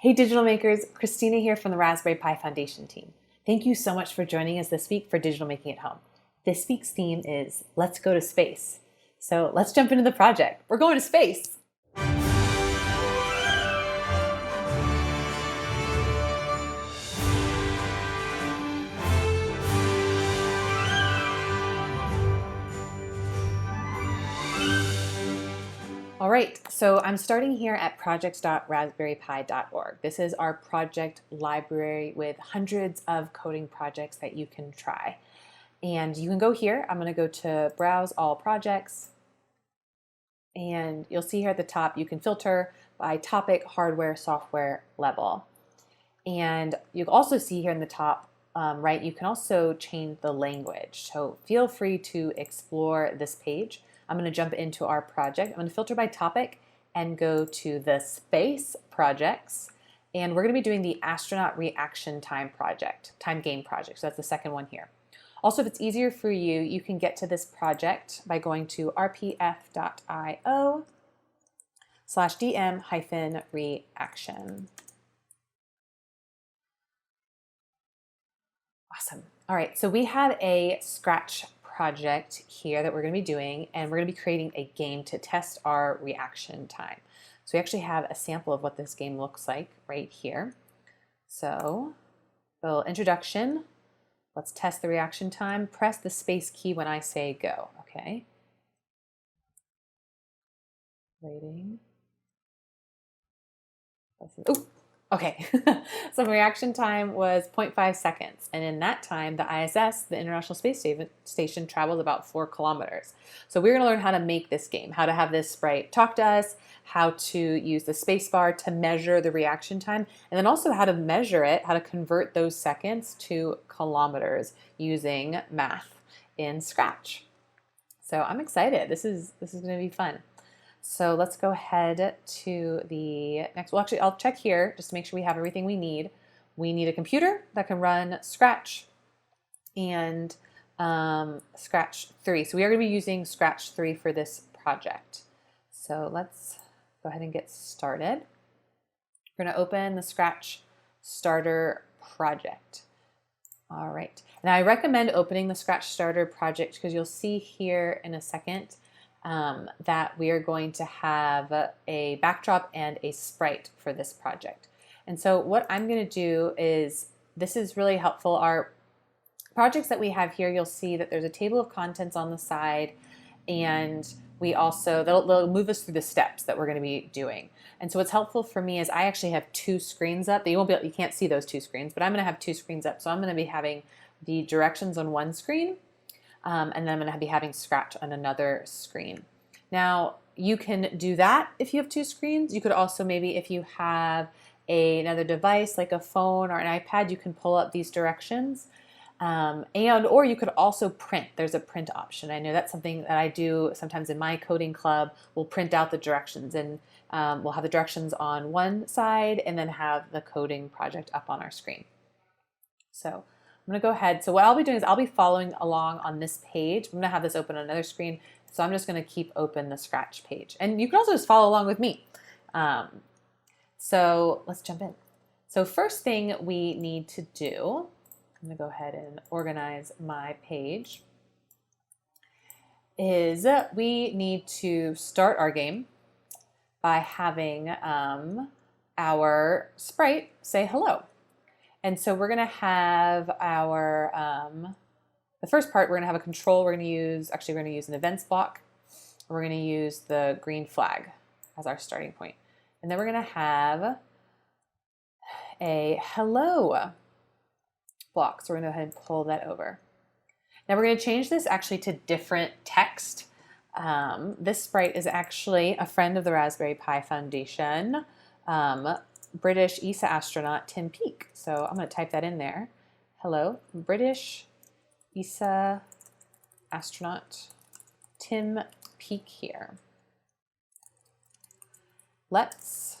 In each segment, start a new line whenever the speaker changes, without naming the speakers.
Hey Digital Makers, Christina here from the Raspberry Pi Foundation team. Thank you so much for joining us this week for Digital Making at Home. This week's theme is Let's Go to Space. So let's jump into the project. We're going to space. All right, so I'm starting here at projects.raspberrypi.org. This is our project library with hundreds of coding projects that you can try. And you can go here. I'm going to go to Browse All Projects. And you'll see here at the top, you can filter by topic, hardware, software, level. And you'll also see here in the top right, you can also change the language. So feel free to explore this page. I'm going to jump into our project. I'm going to filter by topic and go to the space projects. And we're going to be doing the astronaut reaction time game project. So that's the second one here. Also, if it's easier for you, you can get to this project by going to rpf.io/dm-reaction. Awesome. All right, so we have a Scratch project here that we're going to be doing, and we're going to be creating a game to test our reaction time. So we actually have a sample of what this game looks like right here. So, a little introduction. Let's test the reaction time. Press the space key when I say go. Okay. Waiting. Oh, okay. So reaction time was 0.5 seconds. And in that time, the ISS, the International Space Station, traveled about 4 kilometers. So we're going to learn how to make this game, how to have this sprite talk to us, how to use the space bar to measure the reaction time, and then also how to measure it, how to convert those seconds to kilometers using math in Scratch. So I'm excited. This is going to be fun. So let's go ahead to the next. Well, actually, I'll check here just to make sure we have everything we need. We need a computer that can run Scratch and Scratch 3. So we are going to be using Scratch 3 for this project. So let's go ahead and get started. We're going to open the Scratch Starter project. All right. Now I recommend opening the Scratch Starter project because you'll see here in a second that we are going to have a backdrop and a sprite for this project. And so what I'm going to do is, this is really helpful. Our projects that we have here, you'll see that there's a table of contents on the side, and we also, they'll move us through the steps that we're going to be doing. And so what's helpful for me is I actually have 2 screens up. You can't see those 2 screens, but I'm going to have 2 screens up. So I'm going to be having the directions on one screen, and then I'm going to be having Scratch on another screen. Now, you can do that if you have 2 screens. You could also maybe, if you have another device like a phone or an iPad, you can pull up these directions. Or you could also print. There's a print option. I know that's something that I do sometimes in my coding club. We'll print out the directions, and we'll have the directions on one side and then have the coding project up on our screen. So I'm going to go ahead. So what I'll be doing is I'll be following along on this page. I'm going to have this open on another screen. So I'm just going to keep open the Scratch page. And you can also just follow along with me. So let's jump in. So first thing we need to do, I'm going to go ahead and organize my page, is we need to start our game by having our sprite say hello. And so we're going to have our, the first part, we're going to have a control. We're going to use an events block. We're going to use the green flag as our starting point. And then we're going to have a hello block. So we're going to go ahead and pull that over. Now we're going to change this actually to different text. This sprite is actually a friend of the Raspberry Pi Foundation, British ESA astronaut Tim Peake. So I'm going to type that in there. Hello, British ESA astronaut Tim Peake here. Let's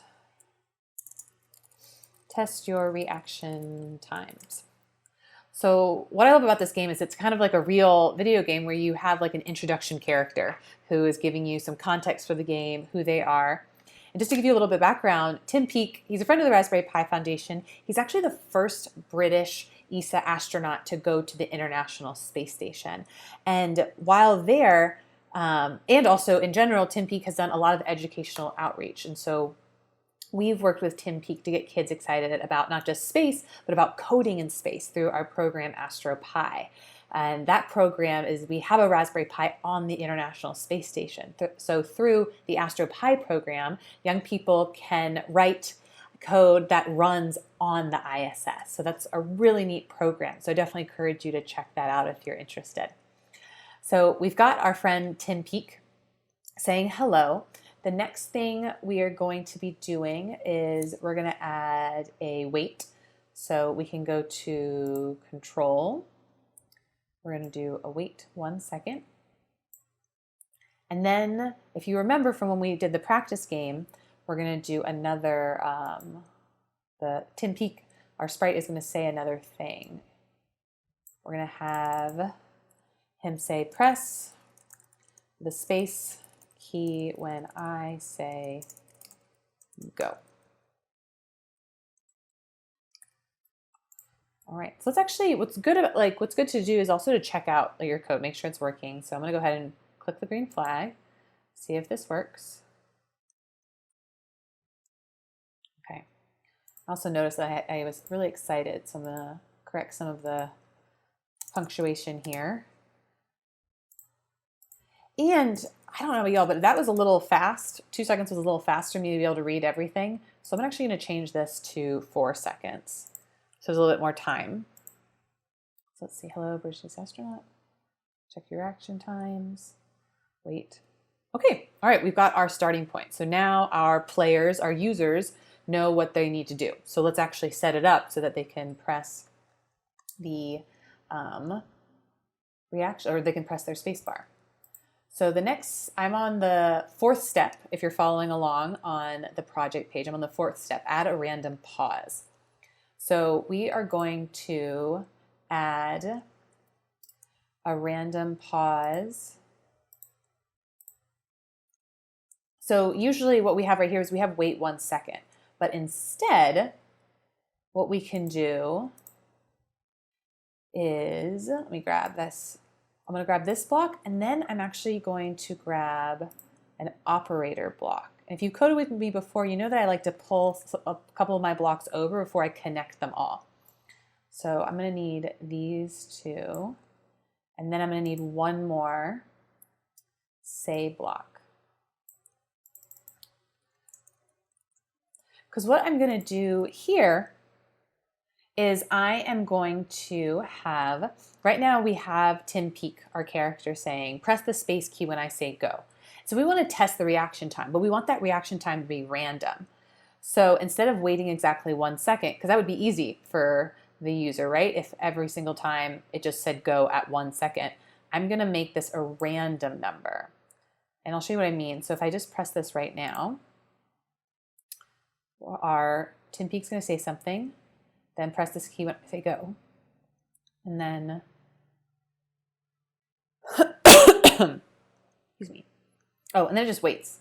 test your reaction times. So what I love about this game is it's kind of like a real video game where you have like an introduction character who is giving you some context for the game, who they are. And just to give you a little bit of background, Tim Peake, he's a friend of the Raspberry Pi Foundation. He's actually the first British ESA astronaut to go to the International Space Station. And while there, and also in general, Tim Peake has done a lot of educational outreach. And so we've worked with Tim Peake to get kids excited about not just space, but about coding in space through our program AstroPi. And that program is we have a Raspberry Pi on the International Space Station. So through the AstroPi program, young people can write code that runs on the ISS. So that's a really neat program. So I definitely encourage you to check that out if you're interested. So we've got our friend Tim Peake saying hello. The next thing we are going to be doing is we're going to add a wait. So we can go to control. We're going to do a wait 1 second. And then if you remember from when we did the practice game, we're going to do another, the Tim Peake, our sprite is going to say another thing. We're going to have him say press the space key when I say go. All right, so let's actually, what's good to do is also to check out your code, make sure it's working. So I'm gonna go ahead and click the green flag, see if this works. Okay, I also noticed that I was really excited, so I'm gonna correct some of the punctuation here. And I don't know about y'all, but that was a little fast. 2 seconds was a little fast for me to be able to read everything. So I'm actually going to change this to 4 seconds. So there's a little bit more time. So let's see. Hello, British astronaut. Check your reaction times. Wait. Okay. All right. We've got our starting point. So now our players, our users, know what they need to do. So let's actually set it up so that they can press the reaction, or they can press their space bar. So the next, I'm on the 4th step. If you're following along on the project page, I'm on the 4th step, add a random pause. So we are going to add a random pause. So usually what we have right here is we have wait 1 second, but instead what we can do is, let me grab this. I'm going to grab this block, and then I'm actually going to grab an operator block. If you coded with me before, you know that I like to pull a couple of my blocks over before I connect them all. So I'm going to need these two, and then I'm going to need one more say block. Because what I'm going to do here is I am going to have, right now we have Tim Peake, our character, saying, press the space key when I say go. So we want to test the reaction time, but we want that reaction time to be random. So instead of waiting exactly 1 second, because that would be easy for the user, right? If every single time it just said go at 1 second, I'm going to make this a random number. And I'll show you what I mean. So if I just press this right now, our Tim Peake's going to say something. Then press this key when I say go. And then, excuse me. Oh, and then it just waits.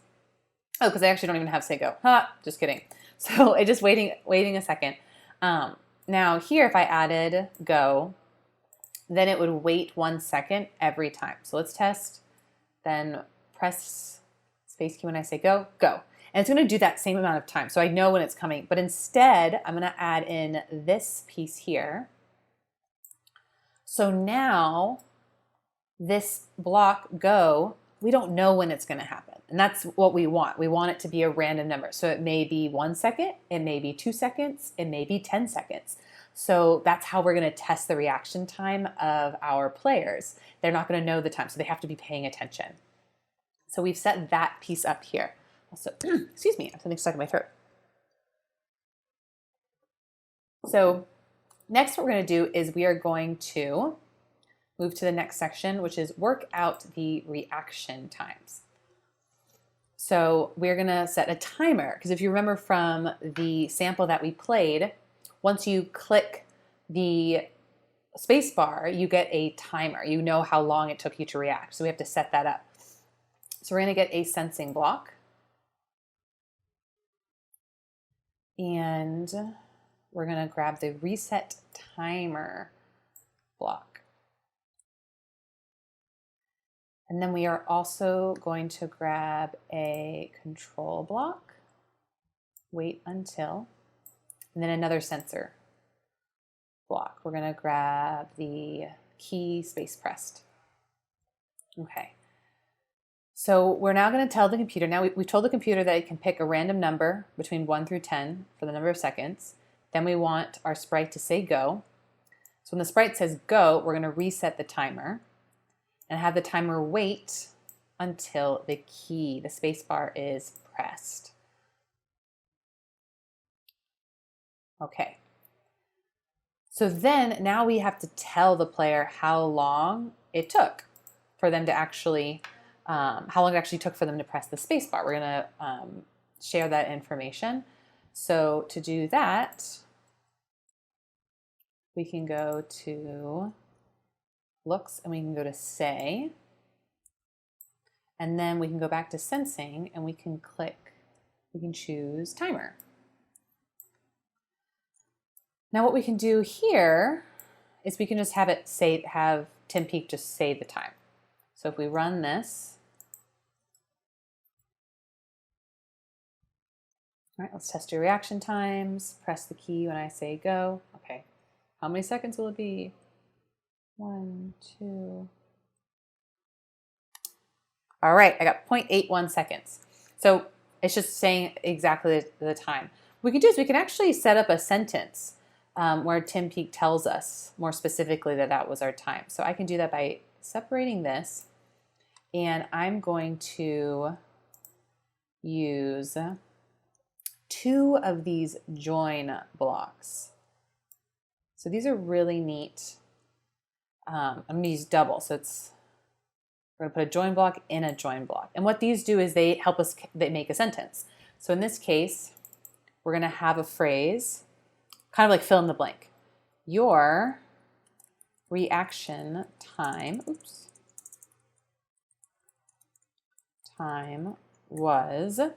Oh, because I actually don't even have say go. Ha, just kidding. So it just waiting a second. Now here, if I added go, then it would wait 1 second every time. So let's test. Then press space key when I say go, go. And it's going to do that same amount of time. So I know when it's coming. But instead, I'm going to add in this piece here. So now this block go, we don't know when it's going to happen. And that's what we want. We want it to be a random number. So it may be 1 second, it may be 2 seconds, it may be 10 seconds. So that's how we're going to test the reaction time of our players. They're not going to know the time, so they have to be paying attention. So we've set that piece up here. So, excuse me, I have something stuck in my throat. So next what we're going to do is we are going to move to the next section, which is work out the reaction times. So we're going to set a timer, because if you remember from the sample that we played, once you click the space bar, you get a timer. You know how long it took you to react. So we have to set that up. So we're going to get a sensing block. And we're going to grab the reset timer block. And then we are also going to grab a control block, wait until, and then another sensor block. We're going to grab the key space pressed. Okay. So we're now going to tell the computer, now we told the computer that it can pick a random number between 1 through 10 for the number of seconds. Then we want our sprite to say go. So when the sprite says go, we're going to reset the timer and have the timer wait until the key, the space bar, is pressed. Okay. So then now we have to tell the player how long it took for them to actually, how long it actually took for them to press the space bar. We're going to share that information. So to do that, we can go to looks and we can go to say, and then we can go back to sensing and we can choose timer. Now what we can do here is we can just have it have Tim Peake just say the time. So if we run this, all right, let's test your reaction times. Press the key when I say go. Okay, how many seconds will it be? 1, 2. All right, I got 0.81 seconds. So it's just saying exactly the time. What we can do is we can actually set up a sentence where Tim Peake tells us more specifically that that was our time. So I can do that by separating this, and I'm going to use 2 of these join blocks. So these are really neat. I'm going to use double, so we're going to put a join block in a join block. And what these do is they help us make a sentence. So in this case, we're going to have a phrase, kind of like fill in the blank. Your reaction time, time was, and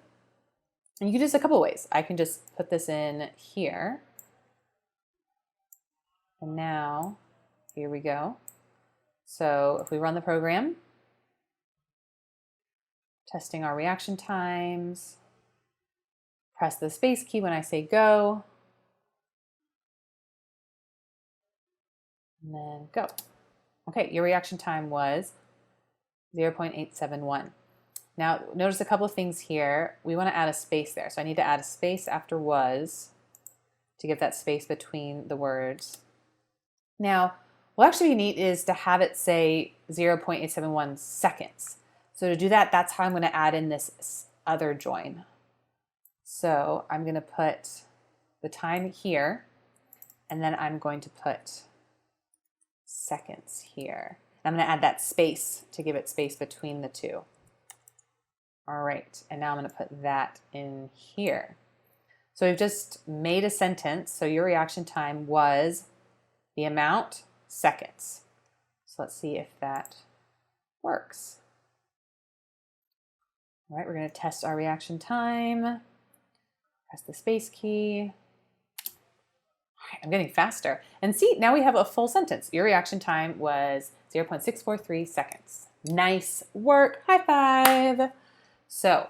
you can do this a couple ways. I can just put this in here. And now, here we go. So if we run the program, testing our reaction times, press the space key when I say go, and then go. Okay, your reaction time was 0.871. Now, notice a couple of things here. We want to add a space there. So I need to add a space after was to give that space between the words. Now, what actually you need is to have it say 0.871 seconds. So to do that, that's how I'm going to add in this other join. So I'm going to put the time here, and then I'm going to put seconds here. I'm going to add that space to give it space between the two. All right, and now I'm going to put that in here. So we've just made a sentence. So your reaction time was the amount, seconds. So let's see if that works. All right, we're going to test our reaction time. Press the space key. All right, I'm getting faster. And see, now we have a full sentence. Your reaction time was 0.643 seconds. Nice work. High five. So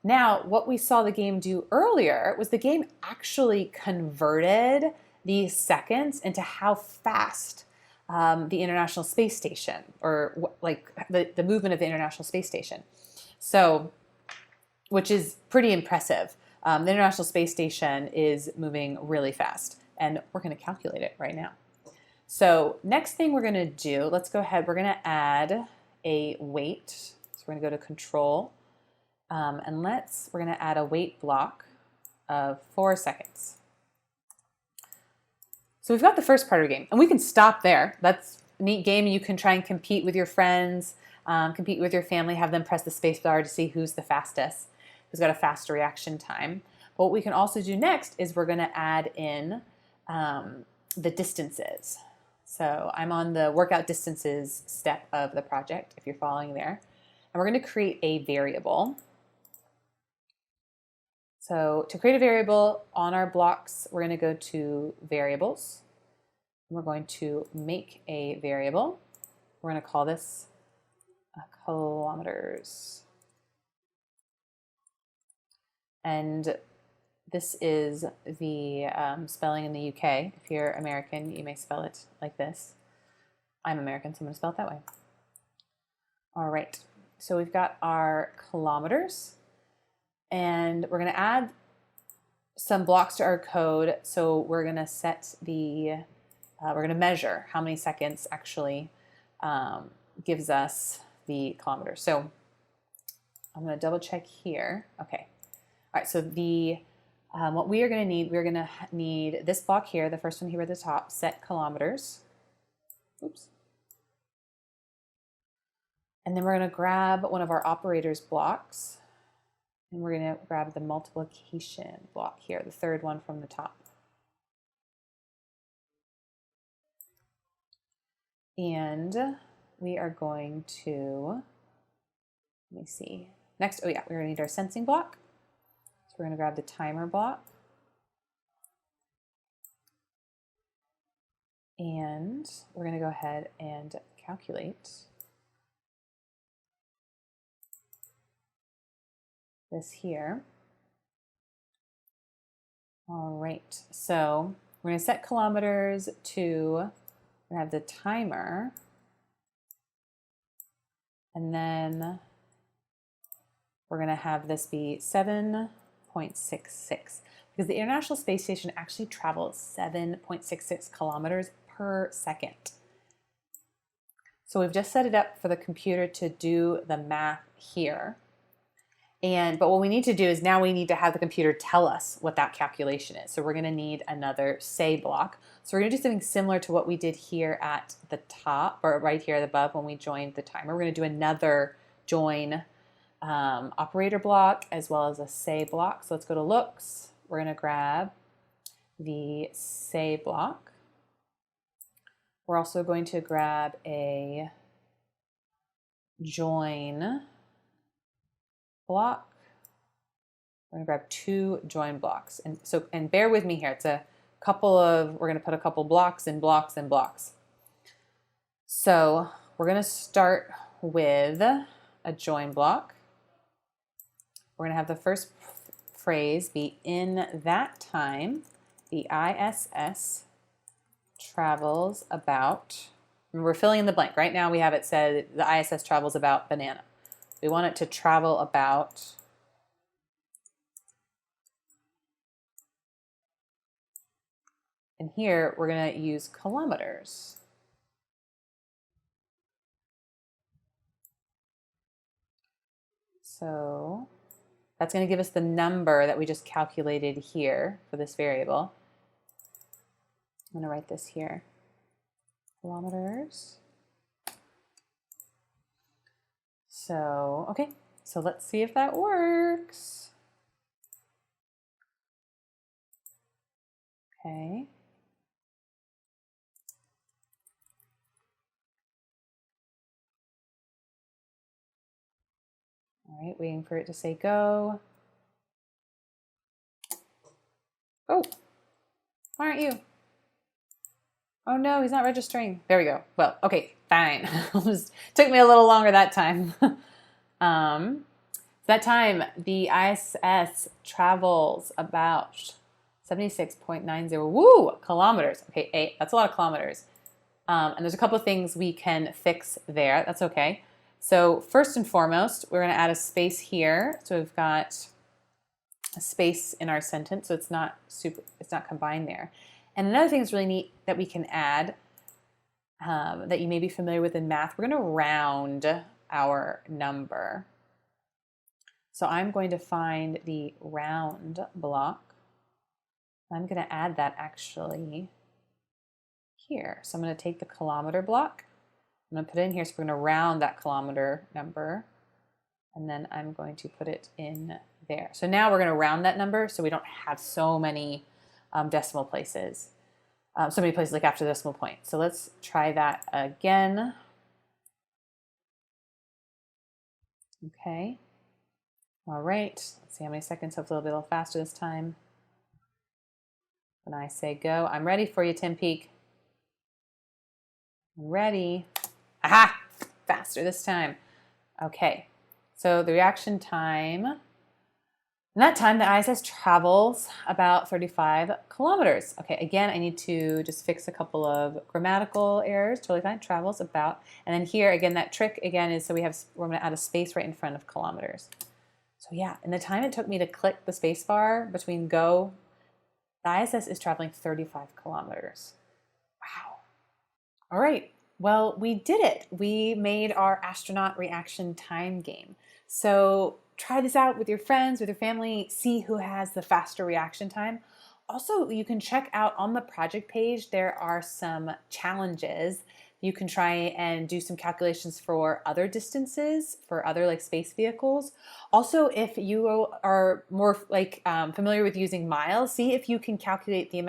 now what we saw the game do earlier was the game actually converted these seconds into how fast the International Space Station, or like the movement of the International Space Station. So, which is pretty impressive. The International Space Station is moving really fast, and we're going to calculate it right now. So next thing we're going to do, let's go ahead, we're going to add a wait. So we're going to go to Control, and we're going to add a wait block of 4 seconds. So we've got the first part of the game, and we can stop there. That's a neat game. You can try and compete with your friends, compete with your family, have them press the space bar to see who's the fastest, who's got a faster reaction time. But what we can also do next is we're going to add in the distances. So I'm on the workout distances step of the project, if you're following there. And we're going to create a variable. So to create a variable on our blocks, we're going to go to variables. We're going to make a variable. We're going to call this kilometers. And this is the spelling in the UK. If you're American, you may spell it like this. I'm American, so I'm going to spell it that way. All right, so we've got our kilometers. And we're going to add some blocks to our code. So we're going to set the, we're going to measure how many seconds actually gives us the kilometers. So I'm going to double check here. Okay. All right. So the what we are going to need, we're going to need this block here, the first one here at the top, set kilometers. Oops. And then we're going to grab one of our operators blocks. And we're going to grab the multiplication block here, the third one from the top. And we are going to, let me see. Next, oh yeah, we're going to need our sensing block. So we're going to grab the timer block. And we're going to go ahead and calculate this here. All right, so we're going to set kilometers to, we're going to have the timer, and then we're going to have this be 7.66 because the International Space Station actually travels 7.66 kilometers per second. So we've just set it up for the computer to do the math here. But what we need to do is now we need to have the computer tell us what that calculation is. So we're going to need another say block. So we're going to do something similar to what we did here at the top, or right here above when we joined the timer. We're going to do another join operator block as well as a say block. So let's go to looks. We're going to grab the say block. We're also going to grab a join block. We're going to grab two join blocks. And bear with me here. It's a couple of, we're going to put a couple blocks and blocks and blocks. So we're going to start with a join block. We're going to have the first phrase be in that time, the ISS travels about, and we're filling in the blank. Right now we have it said the ISS travels about banana. We want it to travel about and here we're going to use kilometers. So that's going to give us the number that we just calculated here for this variable. I'm going to write this here. Kilometers. So, okay, so let's see if that works. Okay. All right, waiting for it to say go. Oh, why aren't you? Oh no, he's not registering. There we go. Well, okay, fine. Took me a little longer that time. That time, the ISS travels about 76.90 kilometers. Okay, that's a lot of kilometers. And there's a couple of things we can fix there. That's okay. So first and foremost, we're going to add a space here. So we've got a space in our sentence, so it's not combined there. And another thing that's really neat that we can add that you may be familiar with in math, we're going to round our number. So I'm going to find the round block. I'm going to add that actually here. So I'm going to take the kilometer block. I'm going to put it in here. So we're going to round that kilometer number. And then I'm going to put it in there. So now we're going to round that number so we don't have so many decimal places. So many places like after the decimal point. So let's try that again. Okay. All right, let's see how many seconds. Hopefully it'll be a little faster this time. When I say go, I'm ready for you, Tim Peak. I'm ready. Aha! Faster this time. Okay, so the reaction time. In that time, the ISS travels about 35 kilometers. Okay, again, I need to just fix a couple of grammatical errors. Totally fine. Travels about. And then here, again, that trick again is so we're going to add a space right in front of kilometers. So yeah, in the time it took me to click the space bar between go, the ISS is traveling 35 kilometers. Wow. All right. Well, we did it. We made our astronaut reaction time game. So try this out with your friends, with your family, see who has the faster reaction time. Also, you can check out on the project page, there are some challenges. You can try and do some calculations for other distances, for other like space vehicles. Also, if you are more like familiar with using miles, see if you can calculate the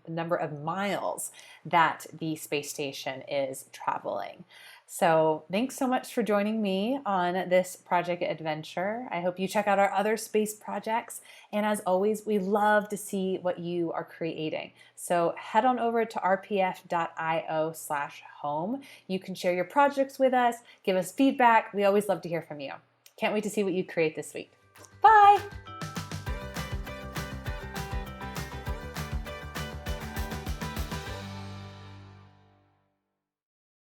number of miles that the space station is traveling. So thanks so much for joining me on this project adventure. I hope you check out our other space projects. And as always, we love to see what you are creating. So head on over to rpf.io/home. You can share your projects with us, give us feedback. We always love to hear from you. Can't wait to see what you create this week. Bye.